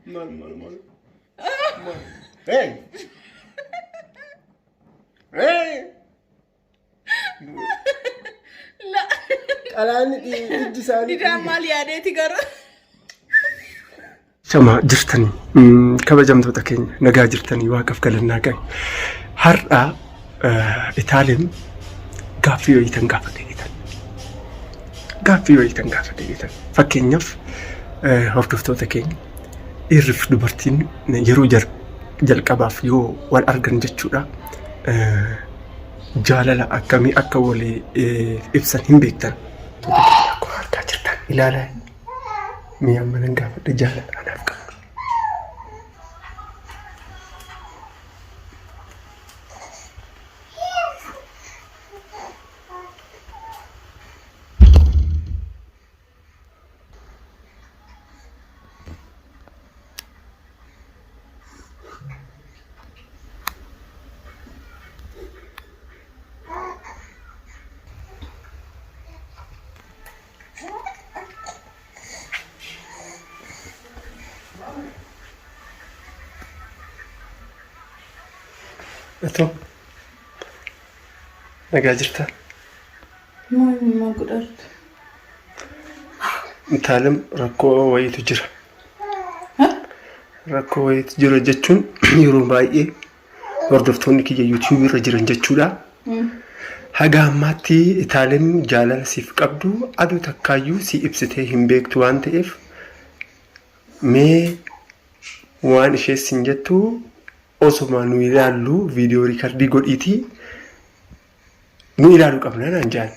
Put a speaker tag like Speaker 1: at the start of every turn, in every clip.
Speaker 1: Mal. Hey! Hey!
Speaker 2: La.
Speaker 1: Alaani ijji isaanii.
Speaker 2: Didaan maal yaadeeti garuu?
Speaker 1: Shama jirtanii kabajamtoota keenya nagaa jirtanii waaqaf galannaa qabu. Har'a Itaaliyaan gaaffii wayiitan gaafatee jiran. Fakkeenyaaf hordoftoota keenya dhiirriif dubartiin yeroo jalqabaaf yoo wal argan jechuudha. Jaalala akkamii akka walii ibsan hin beektan. Akkuma argaa jirtan ilaalaa. Mi'a mana gaafadhe jaalala anaaf qabu. Atau nagaa jirta?
Speaker 2: Maal godharte?
Speaker 1: Itaaliyaan rakkoo wayiitu jira. Rakkoo wayiitu jira jechuun yeroo baay'ee hordoftoonni kiyya YouTube irra jiran jechuudha. Haga ammaatti Itaaliyaan jaalala siif qabdu aduu takkaayyuu si ibsitee hin beektu waan ta'eef mee waan ishee sin jettu osuma nu ilaallu viidiyoo riikardii godhiitii nu ilaaluu qabna naan jaan.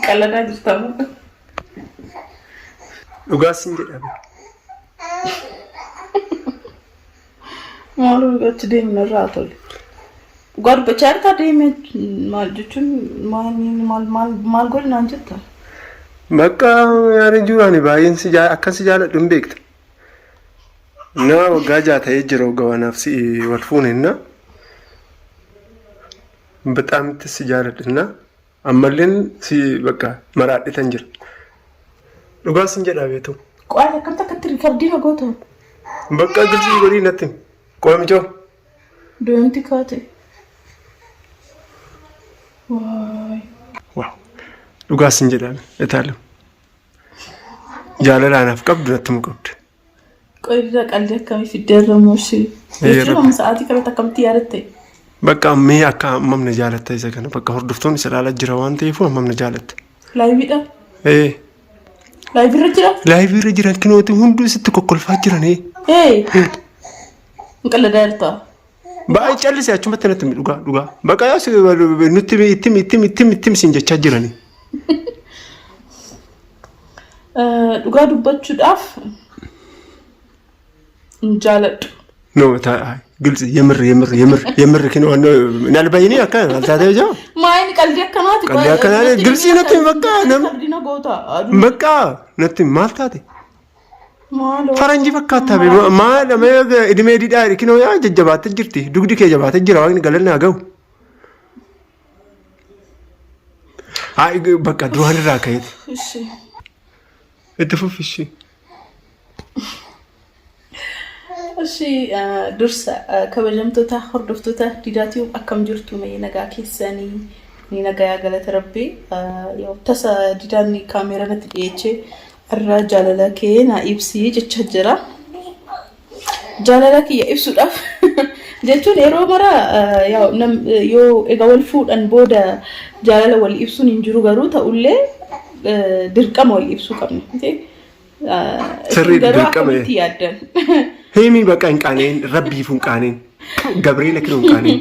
Speaker 2: Qaladaa jirtamu.
Speaker 1: Dhugaas hin jedhame.
Speaker 2: Maal gochi deemna irraa tole. Garbachaa harkaa deemee maal jechuun maal godhinaan jetta?
Speaker 1: Bakka yaani juraani baay'een akkan si jaaladhu hin beekta. Na waggaa jaata'ee jira waggaawanaaf si wal fuunenna. Bexaam itti si jaaladhinna. Ammalleen si bakka maraadhitan jira. Dhugaas hin jedhaa beetu.
Speaker 2: Qo'aal akkatti riikardii fagoota.
Speaker 1: Bakka gilsii godhii natti qo'amchoo.
Speaker 2: Doomti kaate. Waay.
Speaker 1: Waaw. Dhugaas hin jedhaa Itaaliyaan. Jaalala anaaf qabdu natti mu qabdu.
Speaker 2: Qoyira qalbii akkamii fiddeerra mooshii. Jechuun sa'aatii kanatti akkamitti yaadatte?
Speaker 1: Bakka ammee akka ammamna jaalatta isa kana bakka hordoftoonni isa ilaalaa jira waan ta'eef ammamna jaalatta.
Speaker 2: Laayiviidha? Laayiviirra jira?
Speaker 1: Laayiviirra jiran kinooti hunduu sitti kokkolfaa jiran.
Speaker 2: Qaladaa jirtaa?
Speaker 1: Baay'ee callisee achumatti natti dhugaa. Bakka yaas nutti ittim siin jechaa jirani.
Speaker 2: Dhugaa dubbachuudhaaf jaaladhu.
Speaker 1: No, gilsi yemir kino nalbayini akka altaatee jaa.
Speaker 2: Maayini qalbii akkanaati.
Speaker 1: Qalbii akkanaati gilsi natti bakka bakka natti maal taate? Faranji fakkaata be maal idimee didhaa kino yaa jajjabaatee jirti dugdi kee jabaatee jira waaqni galanna ga'u. Haa bakka duraan irraa ka'eeti. Itti fufishi.
Speaker 2: Dursa kabajamtoota hordoftoota Diidaa akkam jirtu mee nagaa keessanii ni nagaa galata rabbii tasa Diidaan kaameeraa natti dhiyeechee irraa jaalala kee na ibsii jecha jira. Jaalala kiyya ibsuudhaaf jechuun yeroo mara yoo egaa wal fuudhan booda jaalala wal ibsuun hin jiru garuu ta'ullee dirqama wal ibsuu qabna.
Speaker 1: Sirrii dirqama.
Speaker 2: Yaaddan.
Speaker 1: Hemi bakka hin qaaneen rabbiif hin qaaneen Gabriela kinu hin qaaneen.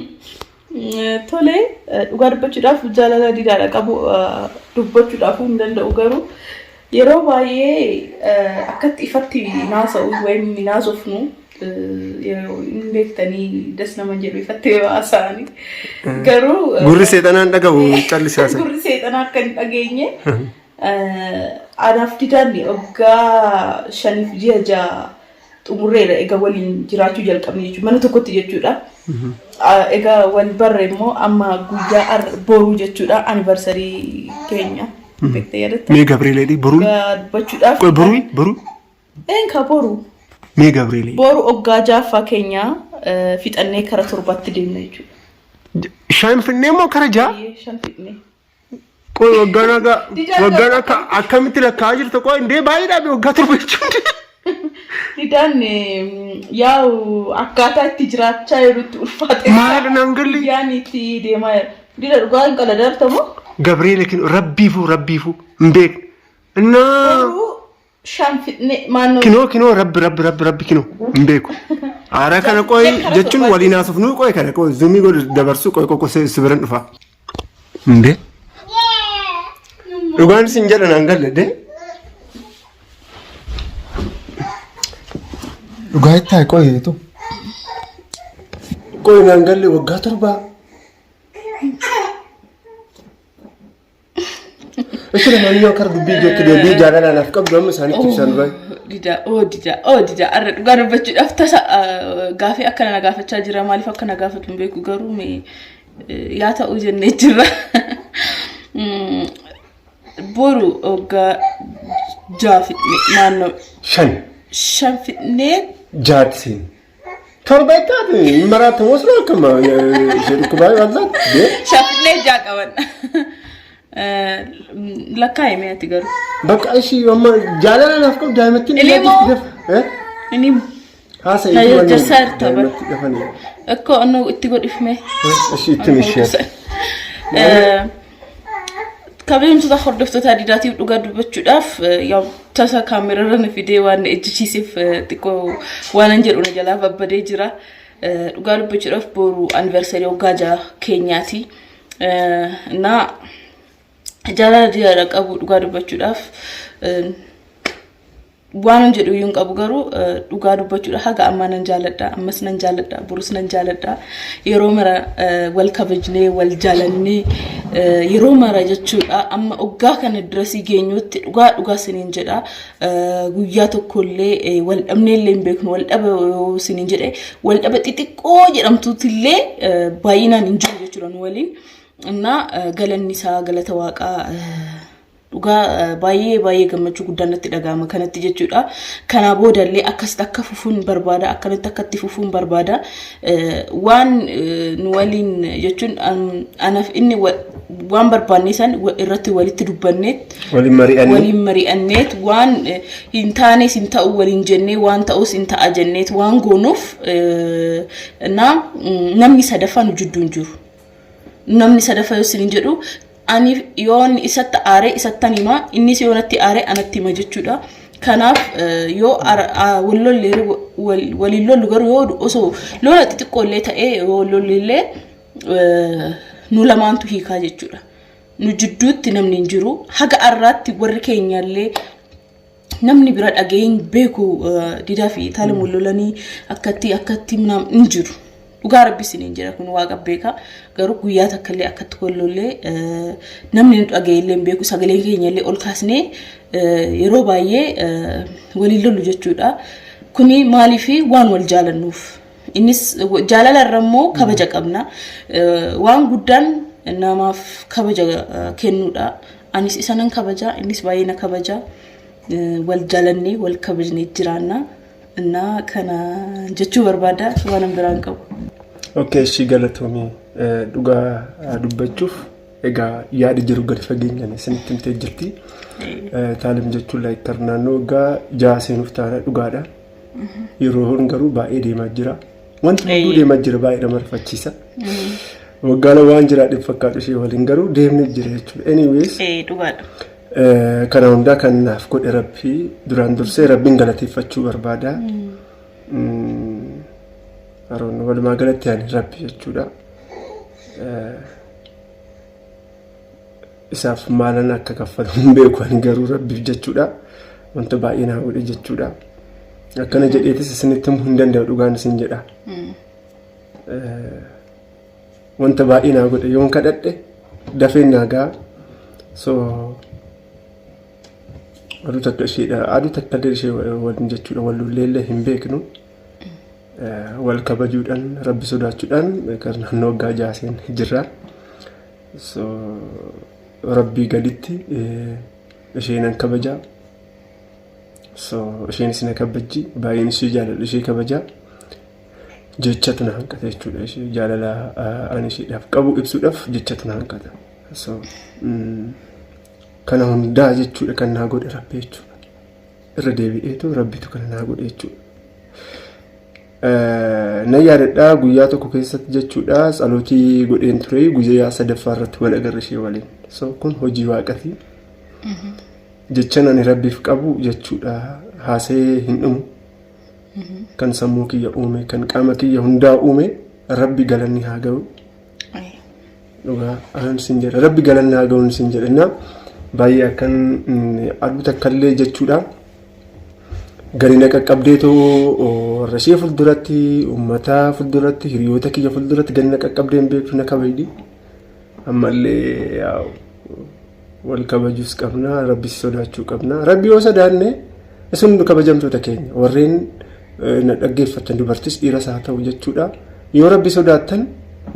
Speaker 2: Tole dhugaa dubbachuudhaaf jaalala Diidaadha qabu dubbachuudhaaf hin danda'u garuu yeroo baay'ee akkatti ifatti naasa'u wayim naasofnu yeroo hin beektanii das nama jedhu ifatti haasa'anii garuu
Speaker 1: gurri seexanaan dhaga'u callisaasa.
Speaker 2: Gurri seexanaa akka hin dhageenye anaaf Diidaan waggaa 5-6 xumurreera egaa waliin jiraachuu jalqabne jechuudha mana tokkotti jechuudha. Egaa wal barre immoo amma guyyaa boruu jechuudha anniversarii keenya.
Speaker 1: Me Gabriela di boruu.
Speaker 2: Dubbachuudhaaf.
Speaker 1: Boruu.
Speaker 2: Enka boru.
Speaker 1: Me Gabrieli.
Speaker 2: Boru oggaja fakenya fixanne kara torbatti deemna jechuudha.
Speaker 1: Shan finne moo kara jaa?
Speaker 2: Shan finne.
Speaker 1: Qoy waggaana ka akkamitti lakkaa jirtu qoy indee baay'eedhaa bi waggaa torba jechuudha.
Speaker 2: Didaan yaa'u akkaataa itti jiraachaa jirutti ulfaate.
Speaker 1: Maal nangalli?
Speaker 2: Yaani itti deemaa jira. Dida dhugaa hin qala dartamoo?
Speaker 1: Gabrieli kin rabbiifu mbeek. Innaa.
Speaker 2: Shan fitne maano
Speaker 1: kino rabbi kino mbeeku ara kana qoy jechuun waliin haasofnu qoy kana qoy zumi god dabarsu qoy sibiran dhufa mbe dhugaan sin jedhan angalade dhugaa itti qoy to qoy nangalle waggaa torba Ekele mani yo kar dubbi jottu de bi jaalala naf qabdu amma sani tibsan bay
Speaker 2: dida arra garu baccu dafta gaafi akkana gaafachaa jira maaliif akkana gaafatu beeku garuu me yaa ta'u jenne jira boru oga jaafi naanno shan fitne
Speaker 1: jaatsin torbeetaati maraata wasra kama jedhu kubay wazat
Speaker 2: shan fitne jaaqaban lakka himati garu
Speaker 1: baka ishi amma jaalala nafko daimatin
Speaker 2: ini
Speaker 1: hasa
Speaker 2: iyo jasar tabar ekko anno itti godifme
Speaker 1: ishi itti
Speaker 2: kabim tuta khordofto tadidati duga dubachuudaf yaw tasa kamerarana fide wan ejjisif tiko wanan jeduna jala babbade jira duga dubachuudaf boru anniversary ogaja kenyati na jala diara qabu duga dubachuudaf waan jedhu yun qabu garu duga dubachuudaf haga amanan jaaladda ammas nan jaaladda burus nan jaaladda yeroo mara wal kabajne wal jaalanne yeroo mara jechuudha amma oggaa kana dirasi geenyutti duga sinin jedha guyyaa tokkollee wal dhabneellee beeknu wal dhaba sinin jedhe wal dhaba xixiqqoo jedhamtuutillee baay'inaan injiru jechuudha waliin እና ገለኒሳ ገለተ ዋቃ ዱጋ ባዬ ገመቹ ጉዳነት ደጋማ ከነት ጀቹዳ ከና ቦደሌ አከስ ተከፉፉን በርባዳ አከነት ተከትፉፉን በርባዳ ዋን ንወሊን ጀቹን አናፍ እኒ ዋን በርባኔሳን እረት ወሊት ዱበኔት ወሊ መሪአኔት ዋን ኢንታኔ ሲንታው ወሊን ጀኔ ዋን ታውስ ኢንታ አጀኔት ዋን ጎኑፍ እና ነሚ ሰደፋን ጁዱን ጁሩ namni sadafa yosin jedhu ani yoon isatta aare isattanima inni siyonatti aare anatti majechuudha kanaaf yo walilollu garu yo oso lola xixiqqoollee ta'e wallolle nu lamaantu hiikaa jechuudha nu jidduutti namni hin jiru haga arraatti warri keenyallee namni bira dhageeyin beeku didaa fi taalim wallolanii akkatti minam hin jiru dhugaa rabbi sinin jira kun waaqa beeka garuu guyyaa takkallee akkatti kollollee namni dhageeyillee beeku sagalee keenyallee ol kaasne yeroo baay'ee waliin lollu jechuudha kuni maaliifi waan wal jaalannuuf innis jaalala irrammoo kabaja qabna waan guddaan namaaf kabaja kennuudha anis isanan kabaja innis baay'ina kabaja wal jaalanne wal kabajne jiraanna እና ከና ጀቹ በርባዳ ዋንም ብራን ቀቡ
Speaker 1: ኦኬ እሺ ገለቶሚ ዱጋ ዱበቹፍ ኤጋ ያድ ጅሩ ገድ ፈገኛኔ ስንትም ተጅርቲ ታለም ጀቹ ላይ ተርናኖ ጋ ጃሴኑፍ ታራ ዱጋዳ ይሮሆን ገሩ ባኤ ዴማጅራ ወንት ዱ ዴማጅራ ባኤ ደመርፈቺሳ ወጋለ ዋንጅራ ደፈካዱ ሺ ወሊን ገሩ ዴምነ ጅሬቹ ኤኒዌይስ
Speaker 2: ዱጋዳ
Speaker 1: kana hunda kanaaf godhe rabbi duraan dursee rabbiin galateeffachuu barbaada aroon walumaa galatti ani rabbi jechuudha isaaf maalan akka kaffalu beeku ani garuu rabbiif jechuudha wanta baay'ee naa godhe jechuudha akkana jedheetis isinitti himuu hin danda'u dhugaan isin jedha wanta baay'ee naa godhe yoon kadhadhe dafee naagaa so adu takkalle ishee waliin jechuudha walulleellee hin beeknu wal kabajuudhaan rabbi sodaachuudhaan kan naannoo waggaa jaaseen jirra so rabbii gaditti isheenan kabajaa So isheenis na kabajji baay'een ishee jaaladha ishee kabajaa jechatu na hanqata jechuudha ishee jaalala ani isheedhaaf qabu ibsuudhaaf jechatu na hanqata. So kana hundaa jechuudha kan naa godhe Rabbi jechuudha. Irra deebi'eetu Rabbitu kana naa godhe jechuudha. Na yaadadhaa guyyaa tokko keessatti jechuudha salootii godheen ture guyyaa sadaffaa irratti wal agarre ishee waliin. So kun hojii waaqati. Jechaan ani Rabbiif qabu jechuudha haasee hin dhumu. Kan sammuu kiyya uume kan qaama kiyya hundaa uume Rabbi galanni haa ga'u. Dhugaa anan sin jedha Rabbi galanni haa ga'u sin jedha. Baay'ee akkan aduu takkallee jechuudha. Gari na qaqqabdeetoo rashee fulduratti uummata fulduratti hiriyoota kiyya fulduratti gari na qaqqabdeen beektu na kabajdi. Ammallee wal kabajuus qabna Rabbis sodaachuu qabna. Rabbi yoo sodaanne isin kabajamtoota keenya warreen na dhaggeeffatan dubartis dhiiras haa ta'u jechuudha. Yoo Rabbi sodaattan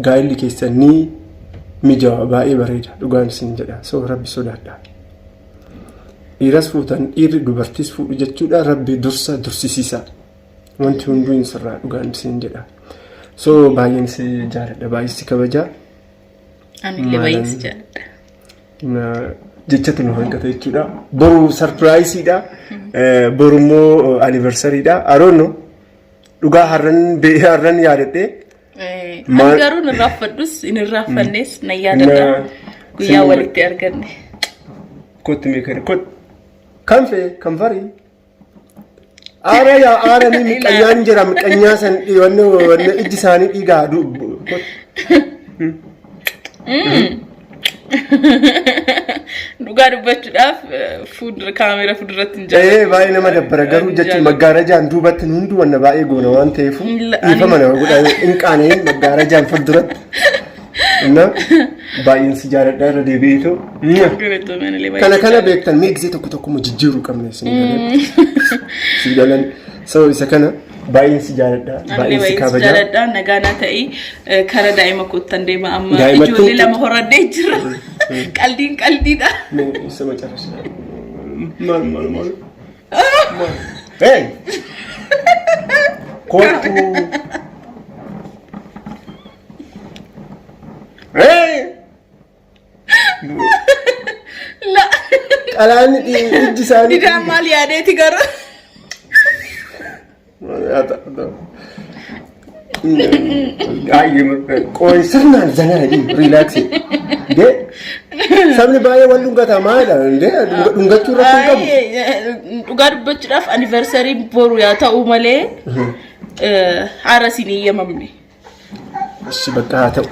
Speaker 1: gaa'illi keessan ni mijawa baay'ee bareeda dhugaan isin jedha. So Rabbi sodaadha. Dhiiras fuutan dhiirri dubartis fuudhu jechuudha Rabbi dursa dursisiisa. Wanti hunduu hin sirraa dhugaan isin jedha. So baay'een si jaaladha baay'ee si kabajaa.
Speaker 2: Anillee baay'ee si jaaladha.
Speaker 1: Jechatu nu hanqata jechuudha. Boru sarpiraayisidha. Boru immoo anniversariidha. Aroonno dhugaa har'an yaadadhee.
Speaker 2: Ani garuu hin raffadhus hin raffannes na yaadadha. Guyyaa walitti arganne.
Speaker 1: Kottu meeqadha kottu. Kan fee kan farii. Aara yaa aara ni miqanyaan jira miqanyaa san wanne ijji isaanii dhiigaa
Speaker 2: dhugaa dubbachuudhaaf kaamera fuulduratti hin jaalladhu.
Speaker 1: Baay'ee nama dabbara garuu jechuun maggaarajaan duubatti hunduu wanna baay'ee goona waan ta'eef dhiifama nama godhaa hin qaaneen maggaarajaan fuulduratti. Baay'een si jaaladha irra deebi'eetu. Kana beektan miigisee tokko tokko jijjiiruu qabna si galan. So isa kana baay'een si jaaladha baay'een si kabajaa.
Speaker 2: Jaaladha nagaana ta'ii kara daa'ima kottan deema amma ijoollee lama horadhee jira. Qaldiidha.
Speaker 1: Isa macarasa. Maal. Hey. Kottu. Hey.
Speaker 2: La.
Speaker 1: Qalaan ijji isaanii.
Speaker 2: Didaan maal yaadeeti garuu.
Speaker 1: Qoy sirnaan zanaa riilaaksii. Sabni baay'ee wal dhungataa maala dhungachuu irratti hin qabu.
Speaker 2: Dhugaa dubbachuudhaaf anniversarii boru yaa ta'u malee haara siin eeyyamamne.
Speaker 1: Ishi bakka haa ta'u.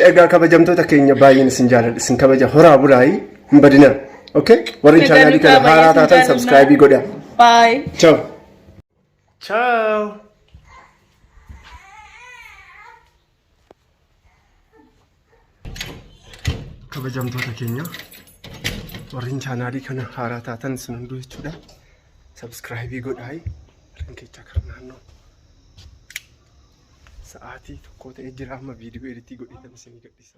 Speaker 1: Egaa kabajamtoota keenya baay'een isin jaaladha isin kabaja horaa bulaayi hin badinaa. Okay? Warri chaanaalii kana haaraa taatan subscribe godhaa.
Speaker 2: Bye.
Speaker 1: Ciao. Ciao. Kabajamtoota keenya warri chaanaalii kana haaraa taatan isin hunduu jechuudha. Subscribe godhaa. Rinkecha karnaannoo. Sa'aatii tokko ta'ee jira amma viidiyoo editii godhatan isin gadhiisa.